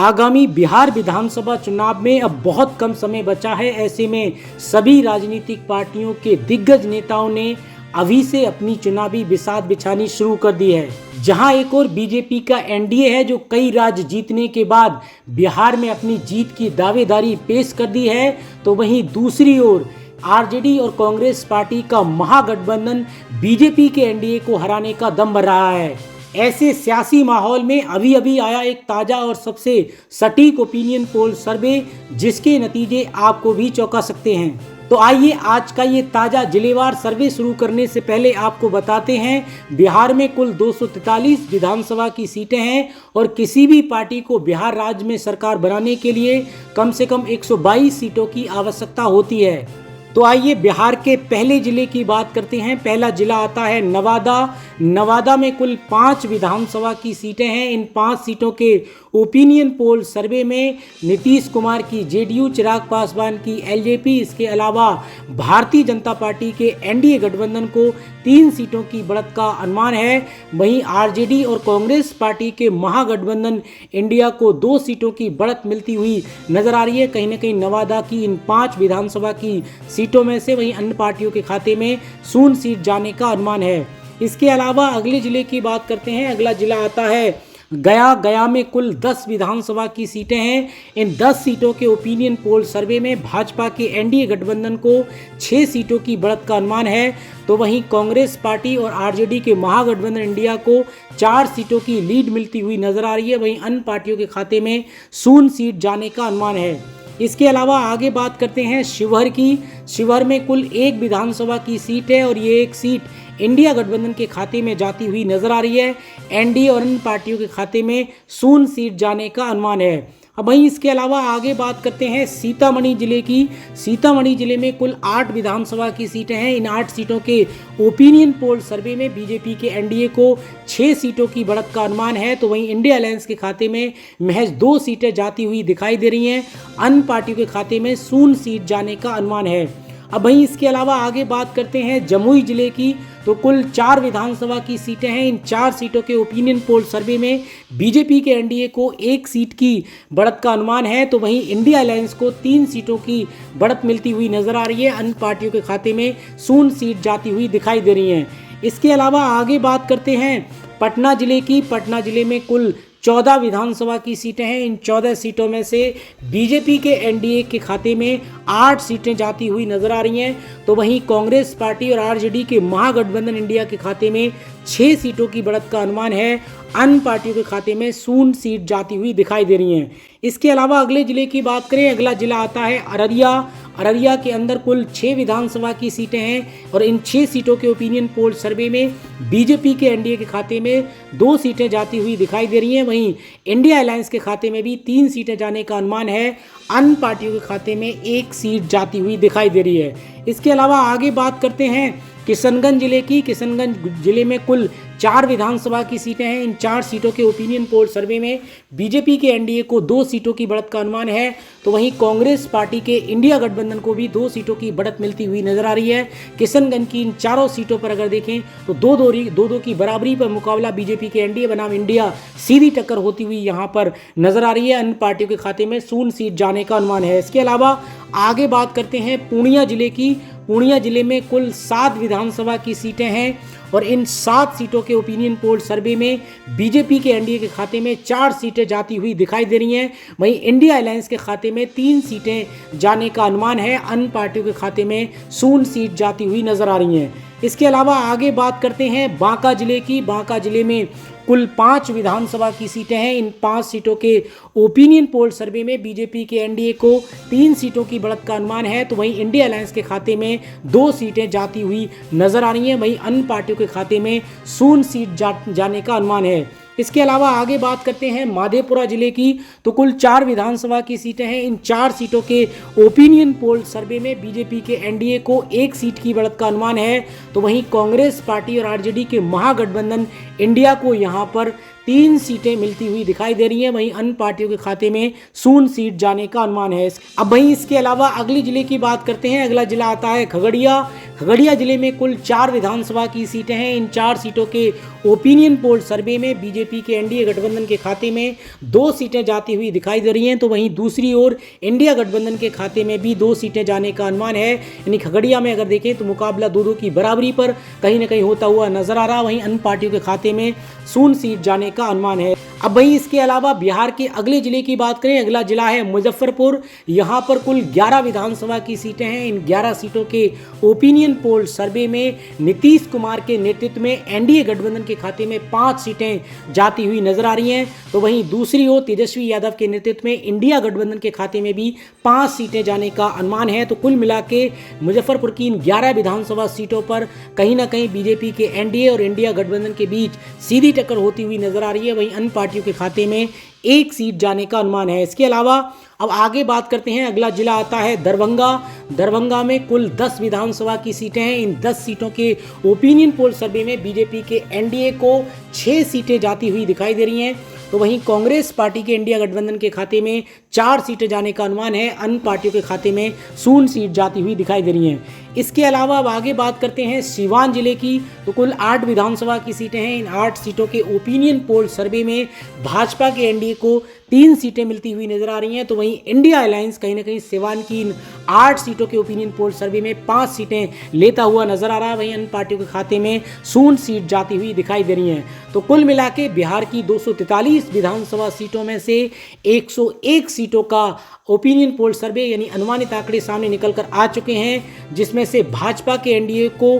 आगामी बिहार विधानसभा चुनाव में अब बहुत कम समय बचा है। ऐसे में सभी राजनीतिक पार्टियों के दिग्गज नेताओं ने अभी से अपनी चुनावी बिसात बिछानी शुरू कर दी है। जहां एक और बीजेपी का एनडीए है जो कई राज्य जीतने के बाद बिहार में अपनी जीत की दावेदारी पेश कर दी है, तो वहीं दूसरी ओर आरजेडी और कांग्रेस पार्टी का महागठबंधन बीजेपी के एनडीए को हराने का दम भर रहा है। ऐसे सियासी माहौल में अभी अभी आया एक ताज़ा और सबसे सटीक ओपिनियन पोल सर्वे, जिसके नतीजे आपको भी चौंका सकते हैं। तो आइए आज का ये ताज़ा जिलेवार सर्वे शुरू करने से पहले आपको बताते हैं बिहार में कुल 243 विधानसभा की सीटें हैं और किसी भी पार्टी को बिहार राज्य में सरकार बनाने के लिए कम से कम 122 सीटों की आवश्यकता होती है। तो आइए बिहार के पहले जिले की बात करते हैं। पहला जिला आता है नवादा। नवादा में कुल 5 विधानसभा की सीटें हैं। इन 5 सीटों के ओपिनियन पोल सर्वे में नीतीश कुमार की जेडीयू, चिराग पासवान की एलजेपी, इसके अलावा भारतीय जनता पार्टी के एनडीए गठबंधन को 3 सीटों की बढ़त का अनुमान है। वहीं आरजेडी और कांग्रेस पार्टी के महागठबंधन इंडिया को 2 सीटों की बढ़त मिलती हुई नजर आ रही है। कहीं ना कहीं नवादा की इन 5 विधानसभा की सीटों में से वहीं अन्य पार्टियों के खाते में 0 सीट जाने का अनुमान है। इसके अलावा अगले जिले की बात करते हैं। अगला जिला आता है गया। गया में कुल 10 विधानसभा की सीटें हैं। इन 10 सीटों के ओपिनियन पोल सर्वे में भाजपा के एनडीए गठबंधन को 6 सीटों की बढ़त का अनुमान है, तो वहीं कांग्रेस पार्टी और आरजेडी के महागठबंधन इंडिया को 4 सीटों की लीड मिलती हुई नजर आ रही है। वहीं अन्य पार्टियों के खाते में 0 सीट जाने का अनुमान है। इसके अलावा आगे बात करते हैं शिवहर की। शिवहर में कुल 1 विधानसभा की सीट है और ये एक सीट इंडिया गठबंधन के खाते में जाती हुई नजर आ रही है। एनडीए और अन्य पार्टियों के खाते में 0 सीट जाने का अनुमान है। अब वहीं इसके अलावा आगे बात करते हैं सीतामढ़ी जिले की। सीतामढ़ी जिले में कुल 8 विधानसभा की सीटें हैं। इन 8 सीटों के ओपिनियन पोल सर्वे में बीजेपी के एनडीए को 6 सीटों की बढ़त का अनुमान है, तो वहीं इंडिया अलायंस के खाते में महज 2 सीटें जाती हुई दिखाई दे रही हैं। अन्य पार्टियों के खाते में 0 सीट जाने का अनुमान है। अब वहीं इसके अलावा आगे बात करते हैं जमुई जिले की। तो कुल 4 विधानसभा की सीटें हैं। इन 4 सीटों के ओपिनियन पोल सर्वे में बीजेपी के एनडीए को 1 सीट की बढ़त का अनुमान है, तो वहीं इंडिया अलायंस को 3 सीटों की बढ़त मिलती हुई नजर आ रही है। अन्य पार्टियों के खाते में 0 सीट जाती हुई दिखाई दे रही हैं। इसके अलावा आगे बात करते हैं पटना जिले की। पटना जिले में कुल 14 विधानसभा की सीटें हैं। इन 14 सीटों में से बीजेपी के एनडीए के खाते में 8 सीटें जाती हुई नजर आ रही हैं, तो वहीं कांग्रेस पार्टी और आरजेडी के महागठबंधन इंडिया के खाते में 6 सीटों की बढ़त का अनुमान है। अन्य पार्टियों के खाते में 0 सीट जाती हुई दिखाई दे रही हैं। इसके अलावा अगले जिले की बात करें, अगला जिला आता है अररिया। अररिया के अंदर कुल 6 विधानसभा की सीटें हैं और इन 6 सीटों के ओपिनियन पोल सर्वे में बीजेपी के एनडीए के खाते में 2 सीटें जाती हुई दिखाई दे रही हैं। वहीं इंडिया अलायंस के खाते में भी 3 सीटें जाने का अनुमान है। अन्य पार्टियों के खाते में 1 सीट जाती हुई दिखाई दे रही है। इसके अलावा आगे बात करते हैं किशनगंज जिले की। किशनगंज जिले में कुल 4 विधानसभा की सीटें हैं। इन 4 सीटों के ओपिनियन पोल सर्वे में बीजेपी के एनडीए को 2 सीटों की बढ़त का अनुमान है, तो वहीं कांग्रेस पार्टी के इंडिया गठबंधन को भी 2 सीटों की बढ़त मिलती हुई नजर आ रही है। किशनगंज की इन चारों सीटों पर अगर देखें तो 2-2 की बराबरी पर मुकाबला बीजेपी के एनडीए बनाम इंडिया सीधी टक्कर होती हुई यहाँ पर नजर आ रही है। अन्य पार्टियों के खाते में 0 सीट जाने का अनुमान है। इसके अलावा आगे बात करते हैं पूर्णिया जिले की। पूर्णिया जिले में कुल 7 विधानसभा की सीटें हैं और इन 7 सीटों के ओपिनियन पोल सर्वे में बीजेपी के एनडीए के खाते में 4 सीटें जाती हुई दिखाई दे रही हैं। वहीं इंडिया अलायंस के खाते में 3 सीटें जाने का अनुमान है। अन्य पार्टियों के खाते में 0 सीट जाती हुई नजर आ रही हैं। इसके अलावा आगे बात करते हैं बांका जिले की। बांका जिले में कुल 5 विधानसभा की सीटें हैं। इन 5 सीटों के ओपिनियन पोल सर्वे में बीजेपी के एनडीए को 3 सीटों की बढ़त का अनुमान है, तो वहीं इंडिया अलायंस के खाते में 2 सीटें जाती हुई नजर आ रही हैं। वहीं अन्य पार्टियों के खाते में 0 सीट जाने का अनुमान है। इसके अलावा आगे बात करते हैं माधेपुरा जिले की। तो कुल 4 विधानसभा की सीटें हैं। इन 4 सीटों के ओपिनियन पोल सर्वे में बीजेपी के एनडीए को 1 सीट की बढ़त का अनुमान है, तो वहीं कांग्रेस पार्टी और आरजेडी के महागठबंधन इंडिया को यहां पर 3 सीटें मिलती हुई दिखाई दे रही हैं। वहीं अन्य पार्टियों के खाते में 0 सीट जाने का अनुमान है। अब वहीं इसके अलावा अगले जिले की बात करते हैं। अगला जिला आता है खगड़िया। खगड़िया जिले में कुल 4 विधानसभा की सीटें हैं। इन 4 सीटों के ओपिनियन पोल सर्वे में बीजेपी के एनडीए गठबंधन के खाते में 2 सीटें जाती हुई दिखाई दे रही हैं, तो वहीं दूसरी ओर इंडिया गठबंधन के खाते में भी 2 सीटें जाने का अनुमान है। यानी खगड़िया में अगर देखें तो मुकाबला 2-2 की बराबरी पर कहीं ना कहीं होता हुआ नजर आ रहा। वहीं अन्य पार्टियों के खाते में 0 सीट जाने का अनुमान है। अब वहीं इसके अलावा बिहार के अगले जिले की बात करें, अगला जिला है मुजफ्फरपुर। यहाँ पर कुल 11 विधानसभा की सीटें हैं। इन 11 सीटों के ओपिनियन पोल सर्वे में नीतीश कुमार के नेतृत्व में एनडीए गठबंधन के खाते में 5 सीटें जाती हुई नजर आ रही हैं, तो वहीं दूसरी ओर तेजस्वी यादव के नेतृत्व में इंडिया गठबंधन के खाते में भी 5 सीटें जाने का अनुमान है। तो कुल मिला के मुजफ्फरपुर की इन 11 विधानसभा सीटों पर कहीं ना कहीं बीजेपी के एनडीए और इंडिया गठबंधन के बीच सीधी टक्कर होती हुई नजर आ रही है। वहीं अन्य पार्टियों के खाते में 1 सीट जाने का अनुमान है। इसके अलावा अब आगे बात करते हैं। अगला जिला आता है दरभंगा। दरभंगा में कुल 10 विधानसभा की सीटें हैं। इन 10 सीटों के ओपिनियन पोल सर्वे में बीजेपी के एनडीए को 6 सीटें जाती हुई दिखाई दे रही हैं, तो वहीं कांग्रेस पार्टी के इंडिया गठबंधन के खाते में 4 सीटें जाने का अनुमान है। अन्य पार्टियों के खाते में 0 सीट जाती हुई दिखाई दे रही हैं। इसके अलावा अब आगे बात करते हैं सीवान जिले की, तो कुल 8 विधानसभा की सीटें हैं। इन 8 सीटों के ओपिनियन पोल सर्वे में भाजपा के एनडीए को 3 सीटें मिलती हुई नजर आ रही हैं, तो वहीं इंडिया अलायंस कहीं ना कहीं सीवान की इन 8 सीटों के ओपिनियन पोल सर्वे में 5 सीटें लेता हुआ नजर आ रहा है। वहीं अन्य पार्टियों के खाते में 0 सीट जाती हुई दिखाई दे रही हैं। तो कुल मिला के बिहार की 243 विधानसभा सीटों में से 101 सीटों का ओपिनियन पोल सर्वे यानी अनुमानित आंकड़े सामने निकल कर आ चुके हैं, जिसमें से भाजपा के एनडीए को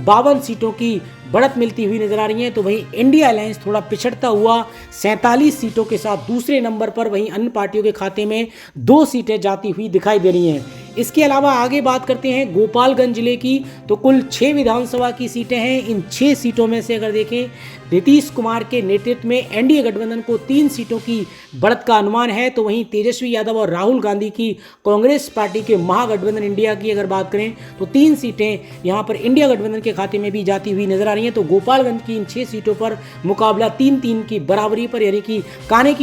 52 सीटों की बढ़त मिलती हुई नजर आ रही है, तो वहीं इंडिया अलायंस थोड़ा पिछड़ता हुआ 47 सीटों के साथ दूसरे नंबर पर, वहीं अन्य पार्टियों के खाते में 2 सीटें जाती हुई दिखाई दे रही हैं। इसके अलावा आगे बात करते हैं गोपालगंज जिले की, तो कुल 6 विधानसभा की सीटें हैं। इन 6 सीटों में से अगर देखें नीतीश कुमार के नेतृत्व में एनडीए गठबंधन को 3 सीटों की बढ़त का अनुमान है, तो वहीं तेजस्वी यादव और राहुल गांधी की कांग्रेस पार्टी के महागठबंधन इंडिया की अगर बात करें तो 3 सीटें यहां पर इंडिया गठबंधन के खाते में भी जाती हुई नजर आ रही हैं। तो गोपालगंज की इन 6 सीटों पर मुकाबला 3-3 की बराबरी पर यानी कि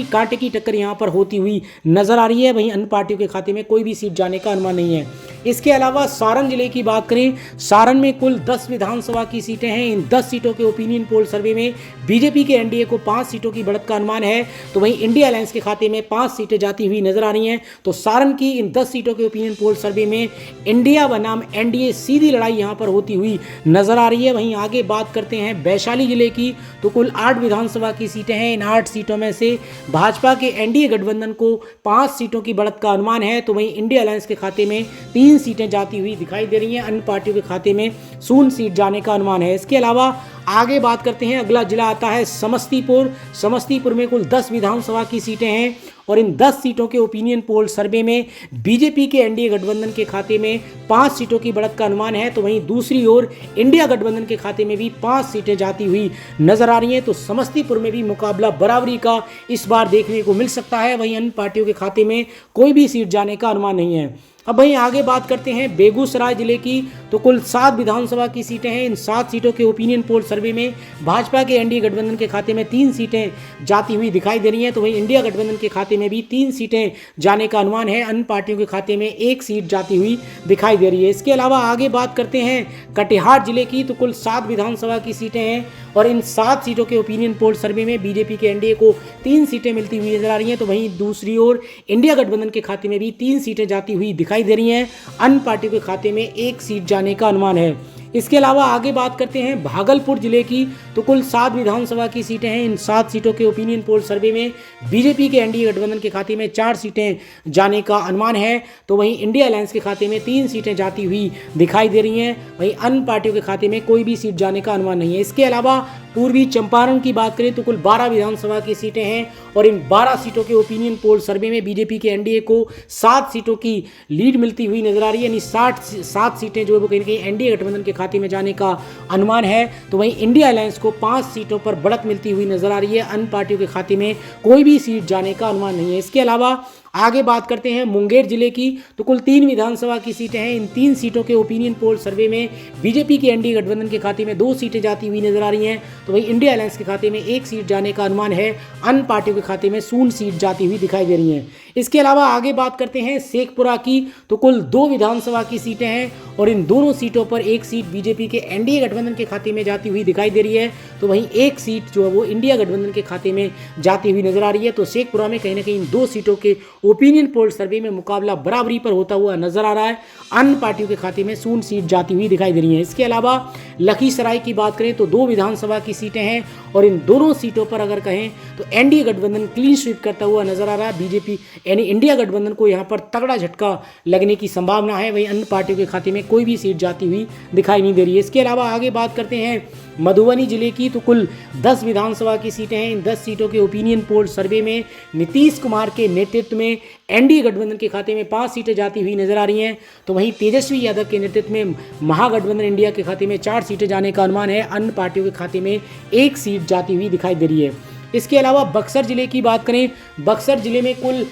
कांटे की टक्कर यहां पर होती हुई नजर आ रही है। वहीं अन्य पार्टियों के खाते में कोई भी सीट जाने का अनुमान नहीं है। इसके अलावा सारण जिले की बात करें, सारण में कुल 10 विधानसभा की सीटें हैं। इन 10 सीटों के ओपिनियन पोल सर्वे में बीजेपी के एनडीए को 5 सीटों की बढ़त का अनुमान है, तो वहीं इंडिया अलायंस के खाते में 5 सीटें जाती हुई नजर आ रही हैं। तो सारण की इन 10 सीटों के ओपिनियन पोल सर्वे में इंडिया बनाम एनडीए सीधी लड़ाई यहां पर होती हुई नजर आ रही है। वहीं आगे बात करते हैं वैशाली जिले की, तो कुल 8 विधानसभा की सीटें हैं। इन 8 सीटों में से भाजपा के एनडीए गठबंधन को 5 सीटों की बढ़त का अनुमान है, तो वहीं इंडिया अलायंस के खाते में 3 सीटें जाती हुई दिखाई दे रही हैं। अन्य पार्टियों के खाते में 0 सीट जाने का अनुमान है। इसके अलावा आगे बात करते हैं, अगला जिला आता है समस्तीपुर। समस्तीपुर में कुल 10 विधानसभा की सीटें हैं और इन 10 सीटों के ओपिनियन पोल सर्वे में बीजेपी के एनडीए गठबंधन के खाते में 5 सीटों की बढ़त का अनुमान है, तो वहीं दूसरी ओर इंडिया गठबंधन के खाते में भी 5 सीटें जाती हुई नजर आ रही हैं। तो समस्तीपुर में भी मुकाबला बराबरी का इस बार देखने को मिल सकता है। वहीं अन्य पार्टियों के खाते में कोई भी सीट जाने का अनुमान नहीं है। अब वहीं आगे बात करते हैं बेगूसराय जिले की, तो कुल 7 विधानसभा की सीटें हैं। इन 7 सीटों के ओपिनियन पोल सर्वे में भाजपा के एनडीए गठबंधन के खाते में 3 सीटें जाती हुई दिखाई दे रही हैं, तो वहीं इंडिया गठबंधन के खाते में भी 3 सीटें जाने का अनुमान है। अन्य पार्टियों के खाते में 1 सीट जाती हुई दिखाई दे रही है। इसके अलावा आगे बात करते हैं कटिहार जिले की, तो कुल 7 विधानसभा की सीटें हैं और इन 7 सीटों के ओपिनियन पोल सर्वे में बीजेपी के एनडीए को 3 सीटें मिलती हुई नजर आ रही हैं, तो वहीं दूसरी ओर इंडिया गठबंधन के खाते में भी 3 सीटें जाती हुई दिखाई दे रही हैं। अन्य पार्टियों के खाते में 1 सीट जाने का अनुमान है। इसके अलावा आगे बात करते हैं भागलपुर जिले की, तो कुल 7 विधानसभा की सीटें हैं। इन 7 सीटों के ओपिनियन पोल सर्वे में बीजेपी के एनडीए गठबंधन के खाते में 4 सीटें जाने का अनुमान है, तो वहीं इंडिया अलायंस के खाते में 3 सीटें जाती हुई दिखाई दे रही हैं। वहीं अन्य पार्टियों के खाते में कोई भी सीट जाने का अनुमान नहीं है। इसके अलावा पूर्वी चंपारण की बात करें तो कुल 12 विधानसभा की सीटें हैं और इन 12 सीटों के ओपिनियन पोल सर्वे में बीजेपी के एनडीए को 7 सीटों की लीड मिलती हुई नजर आ रही है, यानी 7 सीटें जो है वो कहीं ना कहीं एनडीए गठबंधन के खाते में जाने का अनुमान है। तो वहीं इंडिया अलायंस को 5 सीटों पर बढ़त मिलती हुई नजर आ रही है। अन्य पार्टियों के खाते में कोई भी सीट जाने का अनुमान नहीं है। इसके अलावा आगे बात करते हैं मुंगेर जिले की, तो कुल 3 विधानसभा की सीटें हैं। इन 3 सीटों के ओपिनियन पोल सर्वे में बीजेपी के एनडीए गठबंधन के खाते में 2 सीटें जाती हुई नजर आ रही हैं, तो वहीं इंडिया अलायंस के खाते में 1 सीट जाने का अनुमान है। अन्य पार्टियों के खाते में 0 सीट जाती हुई दिखाई दे रही हैं। इसके अलावा आगे बात करते हैं शेखपुरा की, तो कुल 2 विधानसभा की सीटें हैं और इन दोनों सीटों पर 1 सीट बीजेपी के एनडीए गठबंधन के खाते में जाती हुई दिखाई दे रही है, तो वहीं 1 सीट जो है वो इंडिया गठबंधन के खाते में जाती हुई नजर आ रही है। तो शेखपुरा में कहीं ना कहीं 2 सीटों के ओपिनियन पोल सर्वे में मुकाबला बराबरी पर होता हुआ नजर आ रहा है। अन्य पार्टियों के खाते में 0 सीट जाती हुई दिखाई दे रही है। इसके अलावा लखीसराय की बात करें तो 2 विधानसभा की सीटें हैं और इन दोनों सीटों पर अगर कहें तो एनडीए गठबंधन क्लीन स्वीप करता हुआ नजर आ रहा है। बीजेपी यानी इंडिया गठबंधन को यहां पर तगड़ा झटका लगने की संभावना है। वहीं अन्य पार्टियों के खाते में कोई भी सीट जाती हुई दिखाई नहीं दे रही है। इसके अलावा आगे बात करते हैं मधुबनी जिले की, तो कुल 10 विधानसभा की सीटें हैं। इन 10 सीटों के ओपिनियन पोल सर्वे में नीतीश कुमार के नेतृत्व में एनडीए गठबंधन के खाते में 5 सीटें जाती हुई नजर आ रही हैं, तो वहीं तेजस्वी यादव के नेतृत्व में महागठबंधन इंडिया के खाते में 4 सीटें जाने का अनुमान है। अन्य पार्टियों के खाते में 1 सीट जाती हुई दिखाई दे रही है। इसके अलावा बक्सर जिले की बात करें, बक्सर जिले में कुल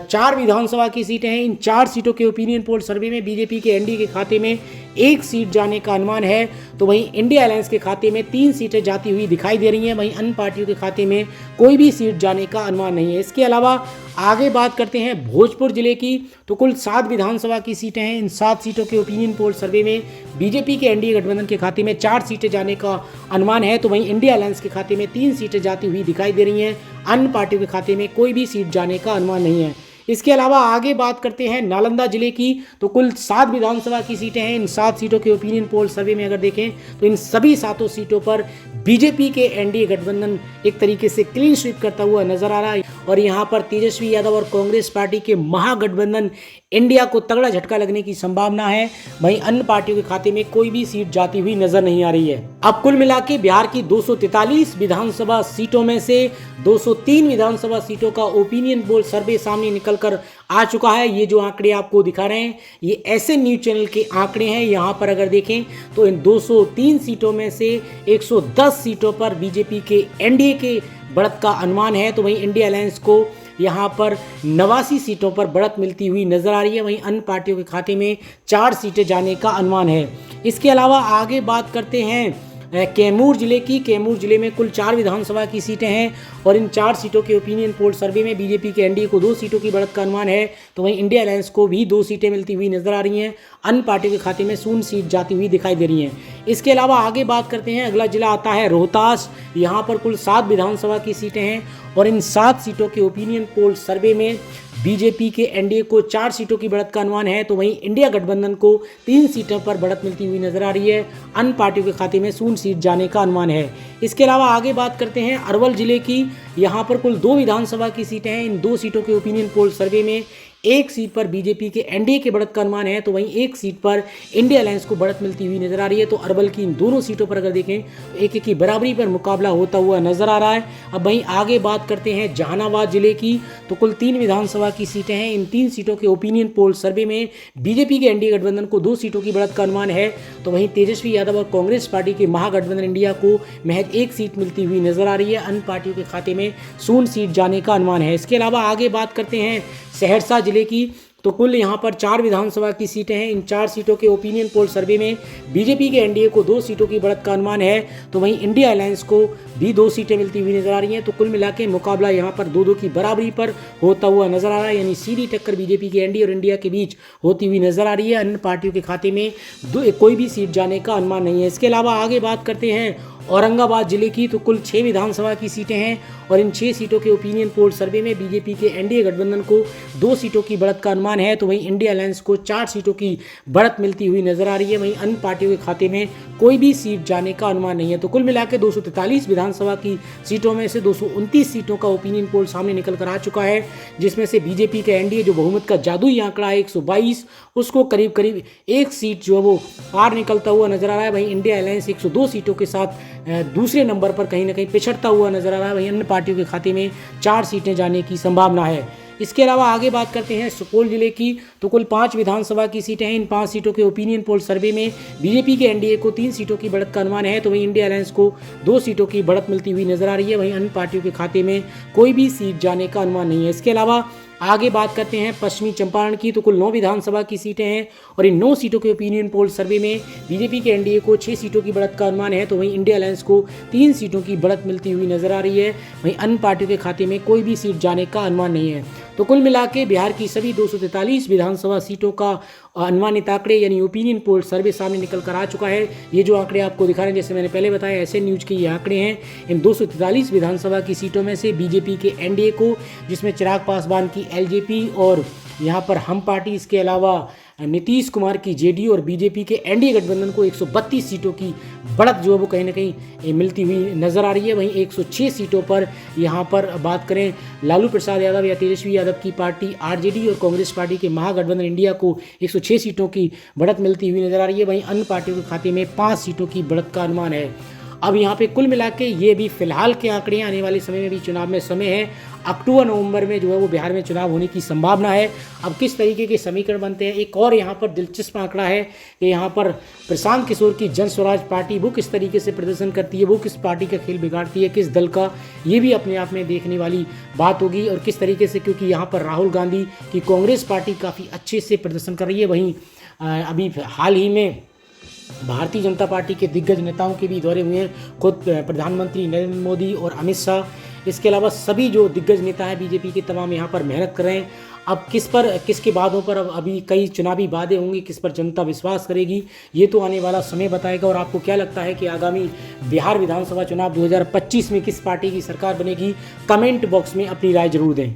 4 विधानसभा की सीटें हैं। इन 4 सीटों के ओपिनियन पोल सर्वे में बीजेपी के एनडीए के खाते में 1 सीट जाने का अनुमान है, तो वहीं इंडिया अलायंस के खाते में 3 सीटें जाती हुई दिखाई दे रही हैं। वहीं अन्य पार्टियों के खाते में कोई भी सीट जाने का अनुमान नहीं है। इसके अलावा आगे बात करते हैं भोजपुर जिले की, तो कुल 7 विधानसभा की सीटें हैं। इन 7 सीटों के ओपिनियन पोल सर्वे में बीजेपी के एनडीए गठबंधन के खाते में 4 सीटें जाने का अनुमान है, तो वहीं इंडिया अलायंस के खाते में 3 सीटें जाती हुई दिखाई दे रही हैं। अन्य पार्टियों के खाते में कोई भी सीट जाने का अनुमान नहीं है। इसके अलावा आगे बात करते हैं नालंदा जिले की, तो कुल 7 विधानसभा की सीटें हैं। इन 7 सीटों के ओपिनियन पोल सर्वे में अगर देखें तो इन सभी 7 सीटों पर बीजेपी के एनडीए गठबंधन एक तरीके से क्लीन स्वीप करता हुआ नजर आ रहा है और यहां पर तेजस्वी यादव और कांग्रेस पार्टी के महागठबंधन इंडिया को तगड़ा झटका लगने की संभावना है। वहीं अन्य पार्टियों के खाते में कोई भी सीट जाती हुई नजर नहीं आ रही है। अब कुल मिला के बिहार की 243 विधानसभा सीटों में से 203 विधानसभा सीटों का ओपिनियन पोल सर्वे सामने निकल कर आ चुका है। ये जो आंकड़े आपको दिखा रहे हैं ये ऐसे न्यूज चैनल के आंकड़े हैं। यहाँ पर अगर देखें तो इन 203 सीटों में से 110 सीटों पर बीजेपी के एनडीए के बढ़त का अनुमान है, तो वहीं इंडिया अलायंस को यहाँ पर 89 सीटों पर बढ़त मिलती हुई नजर आ रही है। वहीं अन्य पार्टियों के खाते में 4 सीटें जाने का अनुमान है। इसके अलावा आगे बात करते हैं कैमूर जिले की। कैमूर जिले में कुल 4 विधानसभा की सीटें हैं और इन 4 सीटों के ओपिनियन पोल सर्वे में बीजेपी के एनडीए को 2 सीटों की बढ़त का अनुमान है, तो वहीं इंडिया अलायंस को भी 2 सीटें मिलती हुई नजर आ रही हैं। अन्य पार्टियों के खाते में 0 सीट जाती हुई दिखाई दे रही हैं। इसके अलावा आगे बात करते हैं, अगला जिला आता है रोहतास। यहाँ पर कुल 7 विधानसभा की सीटें हैं और इन 7 सीटों के ओपिनियन पोल सर्वे में बीजेपी के एनडीए को 4 सीटों की बढ़त का अनुमान है, तो वहीं इंडिया गठबंधन को 3 सीटों पर बढ़त मिलती हुई नजर आ रही है। अन्य पार्टियों के खाते में 0 सीट जाने का अनुमान है। इसके अलावा आगे बात करते हैं अरवल जिले की। यहाँ पर कुल 2 विधानसभा की सीटें हैं। इन 2 सीटों के ओपिनियन पोल सर्वे में 1 सीट पर बीजेपी के एनडीए के बढ़त का अनुमान है, तो वहीं 1 सीट पर इंडिया अलायंस को बढ़त मिलती हुई नजर आ रही है। तो अरवल की इन दोनों सीटों पर अगर देखें तो 1-1 की बराबरी पर मुकाबला होता हुआ नजर आ रहा है। अब वहीं आगे बात करते हैं जहानाबाद जिले की, तो कुल 3 विधानसभा की सीटें हैं। इन 3 सीटों के ओपिनियन पोल सर्वे में बीजेपी के एनडीए गठबंधन को 2 सीटों की बढ़त का अनुमान है, तो वहीं तेजस्वी यादव और कांग्रेस पार्टी के महागठबंधन इंडिया को महज 1 सीट मिलती हुई नजर आ रही है। अन्य पार्टियों के खाते में 0 सीट जाने का अनुमान है। इसके अलावा आगे बात करते हैं सहरसा जिले की, तो कुल यहाँ पर 4 विधानसभा की सीटें हैं। इन 4 सीटों के ओपिनियन पोल सर्वे में बीजेपी के एनडीए को 2 सीटों की बढ़त का अनुमान है, तो वहीं इंडिया अलायंस को भी 2 सीटें मिलती हुई नजर आ रही हैं। तो कुल मिला के मुकाबला यहाँ पर 2-2 की बराबरी पर होता हुआ नजर आ रहा है, यानी सीधी टक्कर बीजेपी के एनडीए और इंडिया के बीच होती हुई नजर आ रही है। अन्य पार्टियों के खाते में कोई भी सीट जाने का अनुमान नहीं है। इसके अलावा आगे बात करते हैं औरंगाबाद जिले की, तो कुल 6 विधानसभा की सीटें हैं और इन 6 सीटों के ओपिनियन पोल सर्वे में बीजेपी के एनडीए गठबंधन को 2 सीटों की बढ़त का अनुमान है, तो वहीं इंडिया अलायंस को 4 सीटों की बढ़त मिलती हुई नजर आ रही है। वहीं अन्य पार्टियों के खाते में कोई भी सीट जाने का अनुमान नहीं है। तो कुल मिलाकर 243 विधानसभा की सीटों में से 229 सीटों का ओपिनियन पोल सामने निकल कर आ चुका है, जिसमें से बीजेपी का एनडीए जो बहुमत का जादुई आंकड़ा है 122, उसको करीब करीब 1 सीट जो है वो पार निकलता हुआ नजर आ रहा है। वहीं इंडिया अलायंस 102 सीटों के साथ दूसरे नंबर पर कहीं ना कहीं पिछड़ता हुआ नजर आ रहा है। वहीं अन्य पार्टियों के खाते में 4 सीटें जाने की संभावना है। इसके अलावा आगे बात करते हैं सुपौल जिले की, तो कुल 5 विधानसभा की सीटें हैं। इन 5 सीटों के ओपिनियन पोल सर्वे में बीजेपी के एनडीए को 3 सीटों की बढ़त का अनुमान है, तो वहीं इंडिया अलायंस को 2 सीटों की बढ़त मिलती हुई नजर आ रही है। वहीं अन्य पार्टियों के खाते में कोई भी सीट जाने का अनुमान नहीं है। इसके अलावा आगे बात करते हैं पश्चिमी चंपारण की, तो कुल 9 विधानसभा की सीटें हैं और इन 9 सीटों के ओपिनियन पोल सर्वे में बीजेपी के एनडीए को 6 सीटों की बढ़त का अनुमान है, तो वहीं इंडिया अलायंस को 3 सीटों की बढ़त मिलती हुई नजर आ रही है। वहीं अन्य पार्टियों के खाते में कोई भी सीट जाने का अनुमान नहीं है। तो कुल मिला के बिहार की सभी 243 विधानसभा सीटों का अनुमानित आंकड़े यानी ओपिनियन पोल सर्वे सामने निकल कर आ चुका है। ये जो आंकड़े आपको दिखा रहे हैं, जैसे मैंने पहले बताया, ऐसे न्यूज के ये आंकड़े हैं। इन 243 विधानसभा की सीटों में से बीजेपी के एनडीए को, जिसमें चिराग पासवान की एलजेपी और यहाँ पर हम पार्टी, इसके अलावा नीतीश कुमार की जेडीयू और बीजेपी के एनडीए गठबंधन को 132 सीटों की बढ़त जो है वो कहीं ना कहीं मिलती हुई नजर आ रही है। वहीं 106 सीटों पर यहाँ पर बात करें लालू प्रसाद यादव या तेजस्वी यादव की पार्टी आरजेडी और कांग्रेस पार्टी के महागठबंधन इंडिया को 106 सीटों की बढ़त मिलती हुई नजर आ रही है। वहीं अन्य पार्टियों के खाते में 5 सीटों की बढ़त का अनुमान है। अब यहाँ पे कुल मिला के ये भी फिलहाल के आंकड़े, आने वाले समय में भी चुनाव में समय है, अक्टूबर नवंबर में जो है वो बिहार में चुनाव होने की संभावना है। अब किस तरीके के समीकरण बनते हैं, एक और यहाँ पर दिलचस्प आंकड़ा है कि यहाँ पर प्रशांत किशोर की जन स्वराज पार्टी वो किस तरीके से प्रदर्शन करती है, वो किस पार्टी का खेल बिगाड़ती है, किस दल का, ये भी अपने आप में देखने वाली बात होगी। और किस तरीके से, क्योंकि यहाँ पर राहुल गांधी की कांग्रेस पार्टी काफ़ी अच्छे से प्रदर्शन कर रही है। वहीं अभी हाल ही में भारतीय जनता पार्टी के दिग्गज नेताओं के भी दौरे हुए हैं, खुद प्रधानमंत्री नरेंद्र मोदी और अमित शाह, इसके अलावा सभी जो दिग्गज नेता हैं बीजेपी के, तमाम यहाँ पर मेहनत कर रहे हैं। अब किसके वादों पर अब अभी कई चुनावी वादे होंगे, किस पर जनता विश्वास करेगी, ये तो आने वाला समय बताएगा। और आपको क्या लगता है कि आगामी बिहार विधानसभा चुनाव 2025 में किस पार्टी की सरकार बनेगी? कमेंट बॉक्स में अपनी राय जरूर दें।